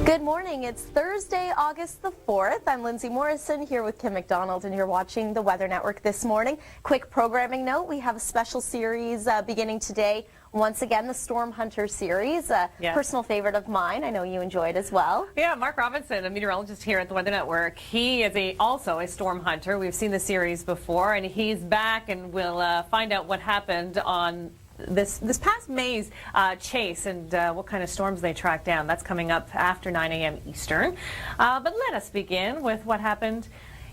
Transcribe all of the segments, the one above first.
Good morning. It's Thursday, August the 4th. I'm Lindsay Morrison here with Kim McDonald, and you're watching the Weather Network this morning. Quick programming note, we have a special series beginning today. Once again, the Storm Hunter series, personal favorite of mine. I know you enjoyed as well. Yeah, Mark Robinson, a meteorologist here at the Weather Network. He is also a storm hunter. We've seen the series before, and he's back, and we'll find out what happened on this past May's chase and what kind of storms they tracked down. That's coming up after 9 a.m. Eastern. But let us begin with what happened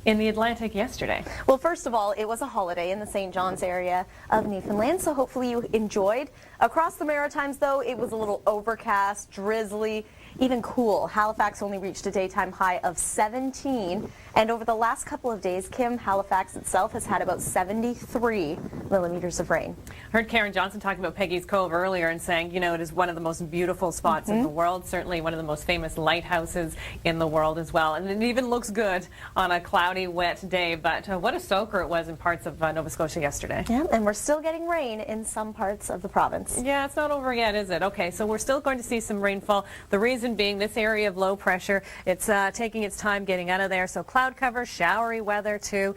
in the Atlantic yesterday. Well, first of all, it was a holiday in the St. John's area of Newfoundland, so hopefully you enjoyed. Across the Maritimes, though, it was a little overcast, drizzly, even cool. Halifax only reached a daytime high of 17, and over the last couple of days, Kim, Halifax itself has had about 73 millimeters of rain. Heard Karen Johnson talking about Peggy's Cove earlier and saying, you know, it is one of the most beautiful spots in the world, certainly one of the most famous lighthouses in the world as well. And it even looks good on a cloudy, wet day, but what a soaker it was in parts of Nova Scotia yesterday. Yeah, and we're still getting rain in some parts of the province. Yeah, it's not over yet, is it? Okay, so we're still going to see some rainfall. The reason being this area of low pressure, it's taking its time getting out of there, so cloud cover, showery weather too.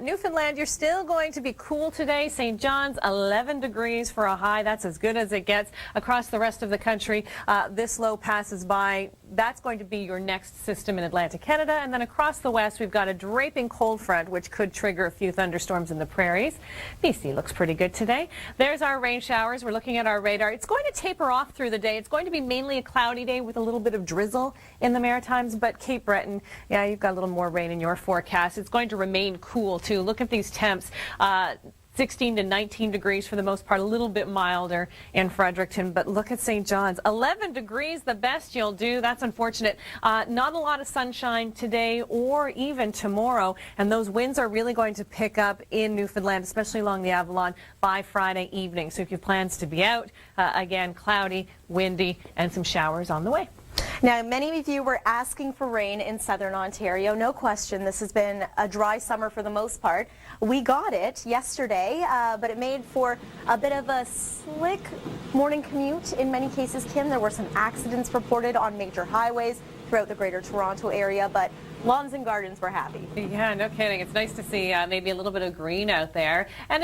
Newfoundland, you're still going to be cool today. St. John's, 11 degrees for a high. That's as good as it gets. Across the rest of the country, this low passes by. That's going to be your next system in Atlantic Canada. And then across the west, we've got a draping cold front, which could trigger a few thunderstorms in the prairies. BC looks pretty good today. There's our rain showers. We're looking at our radar. It's going to taper off through the day. It's going to be mainly a cloudy day with a little bit of drizzle in the Maritimes, but Cape Breton, yeah, you've got a little more rain in your forecast. It's going to remain cool, too. Look at these temps. 16 to 19 degrees for the most part, a little bit milder in Fredericton, but look at St. John's. 11 degrees, the best you'll do. That's unfortunate. Not a lot of sunshine today or even tomorrow, and those winds are really going to pick up in Newfoundland, especially along the Avalon, by Friday evening. So if you have plans to be out, again, cloudy, windy, and some showers on the way. Now, many of you were asking for rain in southern Ontario. No question, this has been a dry summer for the most part. We got it yesterday, but it made for a bit of a slick morning commute in many cases, Kim. There were some accidents reported on major highways throughout the Greater Toronto area, but lawns and gardens were happy. Yeah, no kidding. It's nice to see maybe a little bit of green out there. And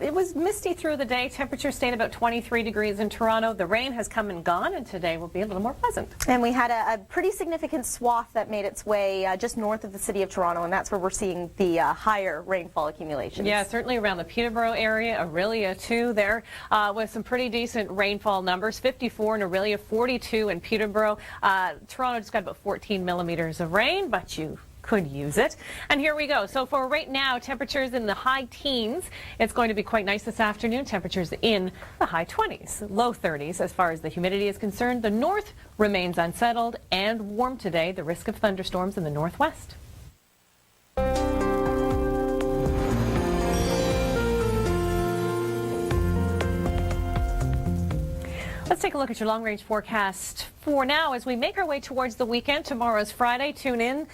it was misty through the day. Temperatures stayed about 23 degrees in Toronto. The rain has come and gone, and today will be a little more pleasant. And we had a pretty significant swath that made its way just north of the city of Toronto, and that's where we're seeing the higher rainfall accumulations. Yeah, certainly around the Peterborough area, Orillia too, there with some pretty decent rainfall numbers. 54 in Orillia, 42 in Peterborough. Toronto just got about 14 millimeters of rain, but you could use it. And here we go. So for right now, temperatures in the high teens. It's going to be quite nice this afternoon. Temperatures in the high 20s, low 30s as far as the humidity is concerned. The north remains unsettled and warm today. The risk of thunderstorms in the northwest. Let's take a look at your long-range forecast for now as we make our way towards the weekend. Tomorrow's Friday. Tune in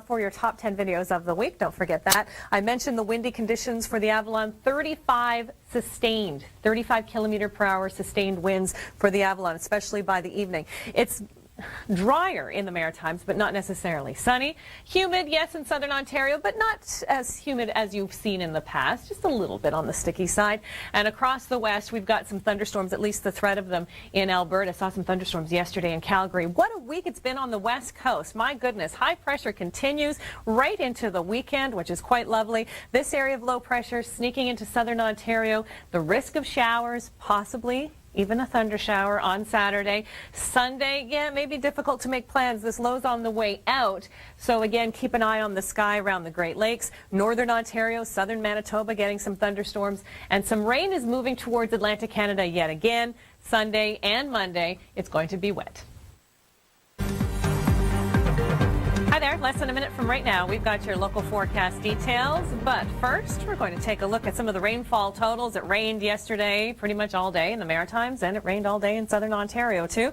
for your top 10 videos of the week. Don't forget that. I mentioned the windy conditions for the Avalon. 35 sustained, 35 kilometer per hour sustained winds for the Avalon, especially by the evening. It's drier in the Maritimes, but not necessarily sunny. Humid, yes, in southern Ontario, but not as humid as you've seen in the past. Just a little bit on the sticky side. And across the west, we've got some thunderstorms, at least the threat of them in Alberta. Saw some thunderstorms yesterday in Calgary. What a week it's been on the west coast. My goodness, high pressure continues right into the weekend, which is quite lovely. This area of low pressure sneaking into southern Ontario. The risk of showers, possibly even a thunder shower on Saturday. Sunday, yeah, it may be difficult to make plans. This low's on the way out. So again, keep an eye on the sky around the Great Lakes. Northern Ontario, southern Manitoba getting some thunderstorms. And some rain is moving towards Atlantic Canada yet again. Sunday and Monday, it's going to be wet. Hi there, less than a minute from right now, we've got your local forecast details, but first we're going to take a look at some of the rainfall totals. It rained yesterday pretty much all day in the Maritimes, and it rained all day in southern Ontario too.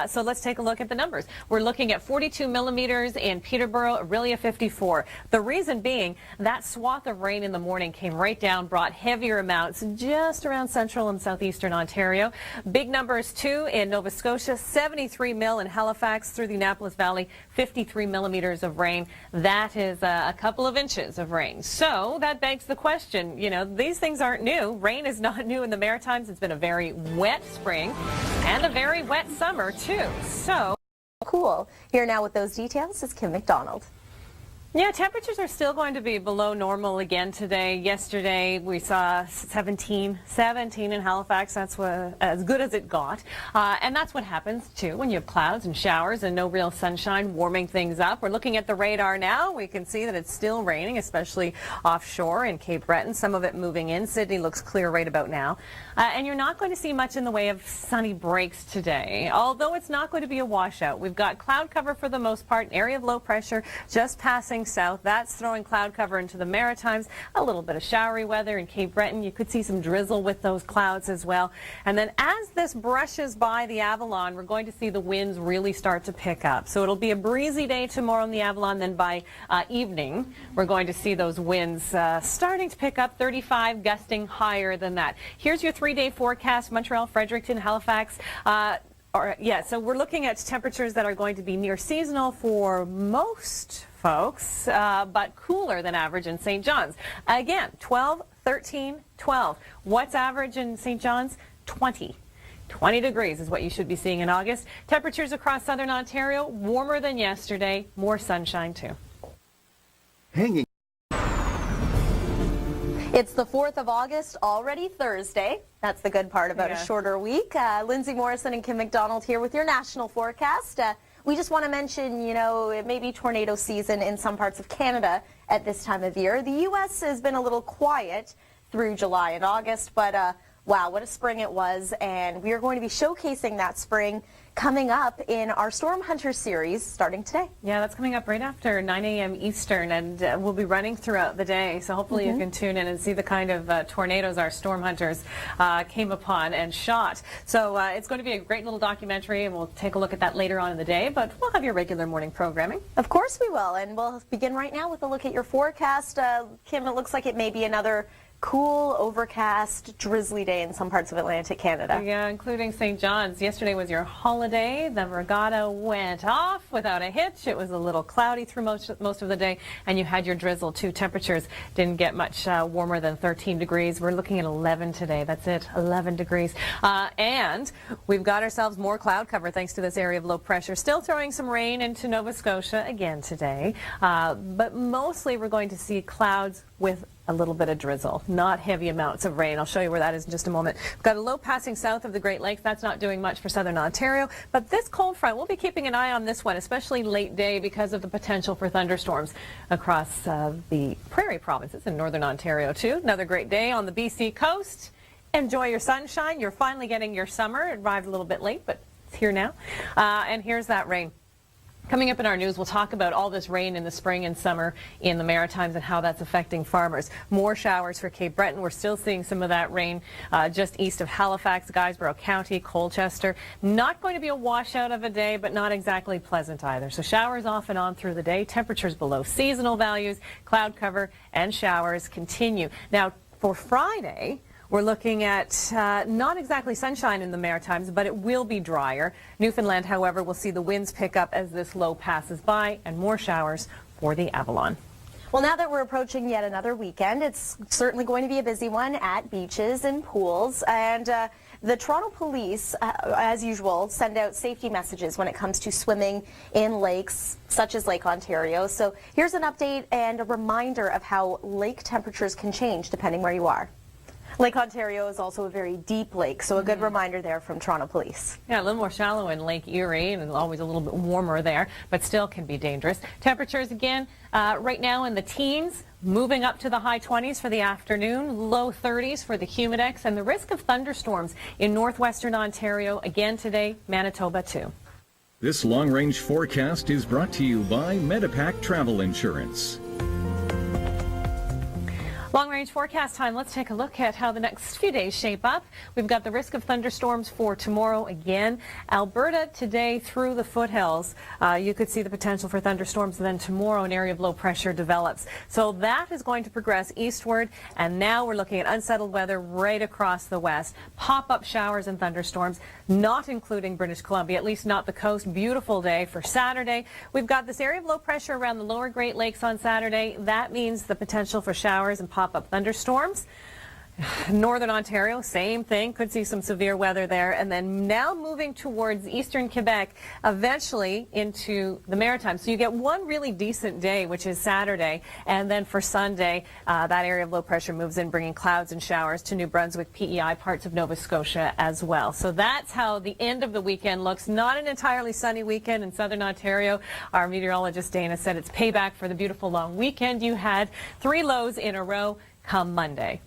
So let's take a look at the numbers. We're looking at 42 millimeters in Peterborough, Orillia 54. The reason being that swath of rain in the morning came right down, brought heavier amounts just around central and southeastern Ontario. Big numbers too in Nova Scotia, 73 mil in Halifax through the Annapolis Valley, 53 millimeters of rain. That is a couple of inches of rain. So that begs the question, you know, these things aren't new. Rain is not new in the Maritimes. It's been a very wet spring and a very wet summer too. So Cool. Here now with those details is Kim McDonald. yeah, temperatures are still going to be below normal again today. Yesterday we saw 17 in Halifax. That's as good as it got. And that's what happens too when you have clouds and showers and no real sunshine warming things up. We're looking at the radar now. We can see that it's still raining, especially offshore in Cape Breton. Some of it moving in. Sydney looks clear right about now. And you're not going to see much in the way of sunny breaks today, although it's not going to be a washout. We've got cloud cover for the most part, an area of low pressure just passing south. That's throwing cloud cover into the Maritimes. A little bit of showery weather in Cape Breton. You could see some drizzle with those clouds as well. And then as this brushes by the Avalon, we're going to see the winds really start to pick up. So it'll be a breezy day tomorrow in the Avalon. Then by evening, we're going to see those winds starting to pick up, 35, gusting higher than that. Here's your 3-day forecast. Montreal, Fredericton, Halifax. So we're looking at temperatures that are going to be near seasonal for most folks, but cooler than average in St. John's. Again, 12, 13, 12. What's average in St. John's? 20. 20 degrees is what you should be seeing in August. Temperatures across southern Ontario, warmer than yesterday, more sunshine too. Hanging. It's the 4th of August, already Thursday. That's the good part about a shorter week. Lindsay Morrison and Kim McDonald here with your national forecast. We just want to mention, you know, it may be tornado season in some parts of Canada at this time of year. The U.S. has been a little quiet through July and August, but wow, what a spring it was. And we are going to be showcasing that spring coming up in our Storm Hunter series starting today. Yeah, that's coming up right after 9 a.m. Eastern, and we'll be running throughout the day. So hopefully you can tune in and see the kind of tornadoes our storm hunters came upon and shot. So it's going to be a great little documentary, and we'll take a look at that later on in the day. But we'll have your regular morning programming. Of course we will, and we'll begin right now with a look at your forecast. Kim, it looks like it may be another cool, overcast, drizzly day in some parts of Atlantic Canada. Yeah, including St. John's. Yesterday was your holiday. The regatta went off without a hitch. It was a little cloudy through most of the day, and you had your drizzle too. Temperatures didn't get much warmer than 13 degrees. We're looking at 11 today. That's it, 11 degrees. And we've got ourselves more cloud cover thanks to this area of low pressure. Still throwing some rain into Nova Scotia again today, but mostly we're going to see clouds with a little bit of drizzle, not heavy amounts of rain. I'll show you where that is in just a moment. We've got a low passing south of the Great Lakes. That's not doing much for southern Ontario, but this cold front, we'll be keeping an eye on this one, especially late day because of the potential for thunderstorms across the prairie provinces in northern Ontario too. Another great day on the BC coast. Enjoy your sunshine. You're finally getting your summer. It arrived a little bit late, but it's here now. And here's that rain. Coming up in our news, we'll talk about all this rain in the spring and summer in the Maritimes and how that's affecting farmers. More showers for Cape Breton. We're still seeing some of that rain just east of Halifax, Guysborough County, Colchester. Not going to be a washout of a day, but not exactly pleasant either. So showers off and on through the day. Temperatures below seasonal values. Cloud cover and showers continue. Now, for Friday, we're looking at not exactly sunshine in the Maritimes, but it will be drier. Newfoundland, however, will see the winds pick up as this low passes by and more showers for the Avalon. Well, now that we're approaching yet another weekend, it's certainly going to be a busy one at beaches and pools. And the Toronto Police, as usual, send out safety messages when it comes to swimming in lakes such as Lake Ontario. So here's an update and a reminder of how lake temperatures can change depending where you are. Lake Ontario is also a very deep lake, so a good reminder there from Toronto Police. Yeah, a little more shallow in Lake Erie, and always a little bit warmer there, but still can be dangerous. Temperatures again right now in the teens, moving up to the high 20s for the afternoon, low 30s for the humidex, and the risk of thunderstorms in northwestern Ontario again today, Manitoba too. This long-range forecast is brought to you by Medipac Travel Insurance. Long-range forecast time. Let's take a look at how the next few days shape up. We've got the risk of thunderstorms for tomorrow again. Alberta today through the foothills. You could see the potential for thunderstorms, and then tomorrow an area of low pressure develops. So that is going to progress eastward, and now we're looking at unsettled weather right across the west. Pop-up showers and thunderstorms, not including British Columbia, at least not the coast. Beautiful day for Saturday. We've got this area of low pressure around the lower Great Lakes on Saturday. That means the potential for showers and pop-up thunderstorms. Northern Ontario, same thing. Could see some severe weather there. And then now moving towards eastern Quebec, eventually into the Maritimes. So you get one really decent day, which is Saturday. And then for Sunday, that area of low pressure moves in, bringing clouds and showers to New Brunswick, PEI, parts of Nova Scotia as well. So that's how the end of the weekend looks. Not an entirely sunny weekend in southern Ontario. Our meteorologist Dana said it's payback for the beautiful long weekend you had. 3 lows in a row come Monday.